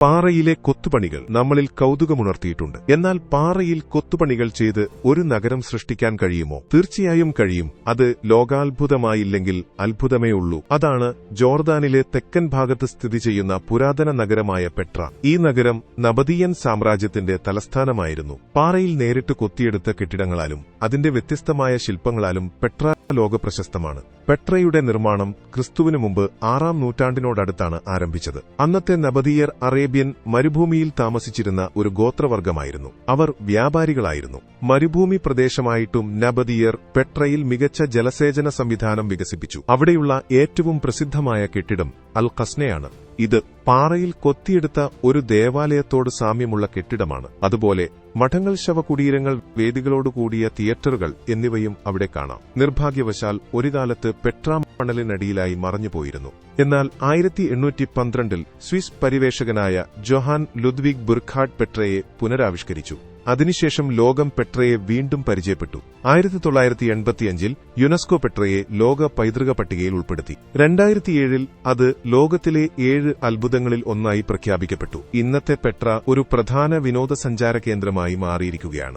പാറയിലെ കൊത്തുപണികൾ നമ്മളിൽ കൗതുകമുണർത്തിയിട്ടുണ്ട്. എന്നാൽ പാറയിൽ കൊത്തുപണികൾ ചെയ്ത് ഒരു നഗരം സൃഷ്ടിക്കാൻ കഴിയുമോ? തീർച്ചയായും കഴിയും. അത് ലോകാത്ഭുതമായില്ലെങ്കിൽ അത്ഭുതമേ ഉള്ളൂ. അതാണ് ജോർദാനിലെ തെക്കൻ ഭാഗത്ത് സ്ഥിതി ചെയ്യുന്ന പുരാതന നഗരമായ പെട്ര. ഈ നഗരം നബദിയൻ സാമ്രാജ്യത്തിന്റെ തലസ്ഥാനമായിരുന്നു. പാറയിൽ നേരിട്ട് കൊത്തിയെടുത്ത കെട്ടിടങ്ങളാലും അതിന്റെ വ്യത്യസ്തമായ ശില്പങ്ങളാലും പെട്ര ലോകപ്രശസ്തമാണ്. പെട്രയുടെ നിർമ്മാണം ക്രിസ്തുവിനു മുമ്പ് 6-ാം നൂറ്റാണ്ടിനോടടുത്താണ് ആരംഭിച്ചത്. അന്നത്തെ നബദിയർ അറേബ്യൻ മരുഭൂമിയിൽ താമസിച്ചിരുന്ന ഒരു ഗോത്രവർഗമായിരുന്നു. അവർ വ്യാപാരികളായിരുന്നു. മരുഭൂമി പ്രദേശമായിട്ടും നബദിയർ പെട്രയിൽ മികച്ച ജലസേചന സംവിധാനം വികസിപ്പിച്ചു. അവിടെയുള്ള ഏറ്റവും പ്രസിദ്ധമായ കെട്ടിടം അൽ ഖസ്നയാണ്. ഇത് പാറയിൽ കൊത്തിയെടുത്ത ഒരു ദേവാലയത്തോട് സാമ്യമുള്ള കെട്ടിടമാണ്. അതുപോലെ മഠങ്ങൾ, ശവകുടീരങ്ങൾ, വേദികളോടുകൂടിയ തിയേറ്ററുകൾ എന്നിവയും അവിടെ കാണാം. നിർഭാഗ്യവശാൽ ഒരു കാലത്ത് പെട്ര മണലിനടിയിലായി മറഞ്ഞുപോയിരുന്നു. എന്നാൽ 1812-ൽ സ്വിസ് പരിവേഷകനായ ജൊഹാൻ ലുദ്വിഗ് ബുർഖാർഡ് പെട്രയെ പുനരാവിഷ്കരിച്ചു. അതിനുശേഷം ലോകം പെട്രയെ വീണ്ടും പരിചയപ്പെട്ടു. 1985-ൽ യുനെസ്കോ പെട്രയെ ലോക പൈതൃക പട്ടികയിൽ ഉൾപ്പെടുത്തി. 2007-ൽ അത് ലോകത്തിലെ 7 അത്ഭുതങ്ങളിൽ ഒന്നായി പ്രഖ്യാപിക്കപ്പെട്ടു. ഇന്നത്തെ പെട്ര ഒരു പ്രധാന വിനോദസഞ്ചാര കേന്ദ്രമായി മാറിയിരിക്കുകയാണ്.